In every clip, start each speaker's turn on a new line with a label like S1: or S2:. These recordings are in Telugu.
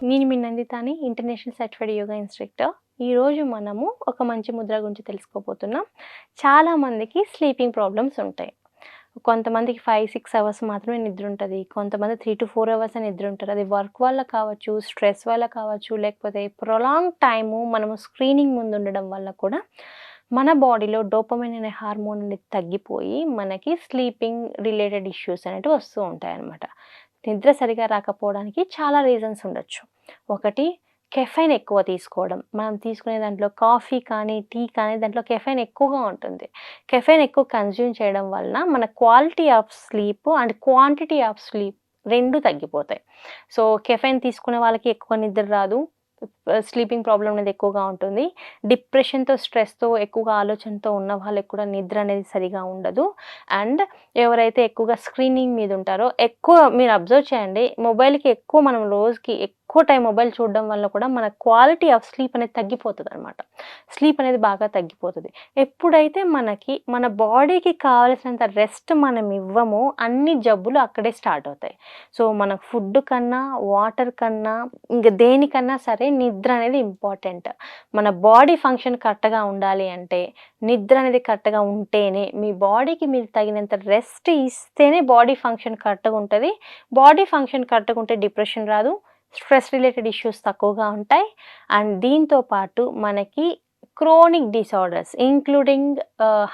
S1: నేను మీ నందితాని ఇంటర్నేషనల్ సర్టిఫైడ్ యోగా ఇన్స్ట్రక్టర్. ఈరోజు మనము ఒక మంచి ముద్ర గురించి తెలుసుకోబోతున్నాం. చాలామందికి స్లీపింగ్ ప్రాబ్లమ్స్ ఉంటాయి. కొంతమందికి 5, 6 అవర్స్ మాత్రమే నిద్ర ఉంటుంది. కొంతమంది 3-4 అవర్స్ నిద్ర ఉంటారు. అది వర్క్ వల్ల కావచ్చు, స్ట్రెస్ వల్ల కావచ్చు, లేకపోతే ప్రొలాంగ్ టైము మనము స్క్రీనింగ్ ముందు ఉండడం వల్ల కూడా మన బాడీలో డోపమైన్ అనే హార్మోన్ అనేది తగ్గిపోయి మనకి స్లీపింగ్ రిలేటెడ్ ఇష్యూస్ అనేవి వస్తూ ఉంటాయన్నమాట. నిద్ర సరిగా రాకపోవడానికి చాలా రీజన్స్ ఉండొచ్చు. ఒకటి, కెఫెన్ ఎక్కువ తీసుకోవడం. మనం తీసుకునే దాంట్లో కాఫీ కానీ, టీ కానీ దాంట్లో కెఫెన్ ఎక్కువగా ఉంటుంది. కెఫెన్ ఎక్కువ కన్జ్యూమ్ చేయడం వలన మన quality of sleep and quantity of sleep 2 తగ్గిపోతాయి. సో, కెఫెన్ తీసుకునే వాళ్ళకి ఎక్కువ నిద్ర రాదు. స్లీపింగ్ ప్రాబ్లమ్ అనేది ఎక్కువగా ఉంటుంది. డిప్రెషన్‌తో, స్ట్రెస్‌తో, ఎక్కువగా ఆలోచనతో ఉన్న వాళ్ళకి కూడా నిద్ర అనేది సరిగా ఉండదు. అండ్ ఎవరైతే ఎక్కువగా స్క్రీనింగ్ మీద ఉంటారో, ఎక్కువ మీరు అబ్జర్వ్ చేయండి, మొబైల్‌కి ఎక్కువ మనం రోజుకి ఎక్కువ టైం మొబైల్ చూడడం వల్ల కూడా మన క్వాలిటీ ఆఫ్ స్లీప్ అనేది తగ్గిపోతదనమాట. స్లీప్ అనేది బాగా తగ్గిపోతది. ఎప్పుడైతే మనకి మన బాడీకి కావాల్సినంత రెస్ట్ మనం ఇవ్వమో అన్ని జబ్బులు అక్కడే స్టార్ట్ అవుతాయి. సో, మన ఫుడ్ కన్నా, వాటర్ కన్నా, ఇంక దేనికన్నా సరే నిద్ర అనేది ఇంపార్టెంట్. మన బాడీ ఫంక్షన్ కరెక్ట్‌గా ఉండాలి అంటే, నిద్ర అనేది కరెక్ట్‌గా ఉంటేనే, మీ బాడీకి మీరు తగినంత రెస్ట్ ఇస్తేనే బాడీ ఫంక్షన్ కరెక్ట్‌గా ఉంటది. బాడీ ఫంక్షన్ కరెక్ట్‌గా ఉంటే డిప్రెషన్ రాదు. స్ట్రెస్ రిలేటెడ్ ఇష్యూస్ తక్కువగా ఉంటాయి. అండ్ దీంతో పాటు మనకి chronic disorders including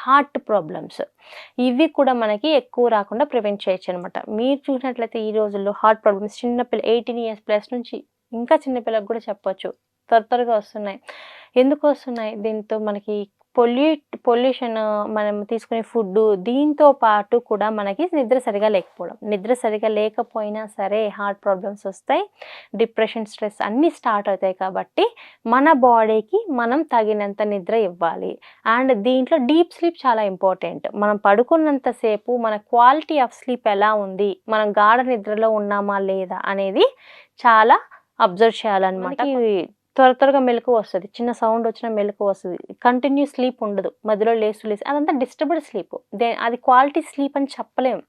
S1: heart problems ఇవి కూడా మనకి ఎక్కువ రాకుండా ప్రివెంట్ చేయొచ్చనమాట. మీరు చూసినట్లయితే ఈ రోజుల్లో హార్ట్ ప్రాబ్లమ్స్ చిన్న పిల్ల 18 ఇయర్స్ ప్లస్ నుంచి ఇంకా చిన్న పిల్లలకు కూడా చెప్పొచ్చు. త్వరగా వస్తున్నాయి. ఎందుకు వస్తున్నాయి? దీంతో మనకి పొల్యూషన్, మనం తీసుకునే ఫుడ్డు, దీంతో పాటు కూడా మనకి నిద్ర సరిగా లేకపోవడం. నిద్ర సరిగా లేకపోయినా సరే హార్ట్ ప్రాబ్లమ్స్ వస్తాయి. డిప్రెషన్, స్ట్రెస్ అన్నీ స్టార్ట్ అవుతాయి కాబట్టి మన బాడీకి మనం తగినంత నిద్ర ఇవ్వాలి. అండ్ దీంట్లో డీప్ స్లీప్ చాలా ఇంపార్టెంట్. మనం పడుకున్నంత సేపు మన క్వాలిటీ ఆఫ్ స్లీప్ ఎలా ఉంది? మనం గాఢ నిద్రలో ఉన్నామా లేదా? అనేది చాలా అబ్జర్వ్ చేయాలన్నమాట. త్వరగా మెలుకువ వస్తది. చిన్న సౌండ్ వచ్చినా మెలుకువ వస్తది. కంటిన్యూ స్లీప్ ఉండదు. మధ్యలో లేసి అదంతా డిస్టర్బ్డ్ స్లీప్. అది క్వాలిటీ స్లీప్ అని చెప్పలేము.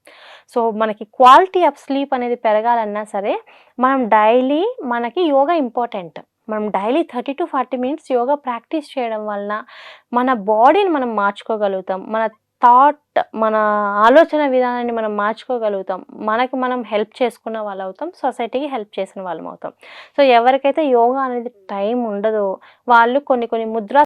S1: సో, మనకి క్వాలిటీ ఆఫ్ స్లీప్ అనేది పెరగాలన్నా సరే మనం డైలీ మనకి యోగా ఇంపార్టెంట్. మనం డైలీ 30-40 మినిట్స్ యోగా ప్రాక్టీస్ చేయడం వలన మన బాడీని మనం మార్చుకోగలుగుతాం. మన ఆలోచన విధానాన్ని మనం మార్చుకోగలుగుతాం. మనకి మనం హెల్ప్ చేసుకున్న వాళ్ళవుతాం. సొసైటీకి హెల్ప్ చేసిన వాళ్ళమవుతాం. సో, ఎవరికైతే యోగా అనేది టైం ఉండదో వాళ్ళు కొన్ని ముద్రా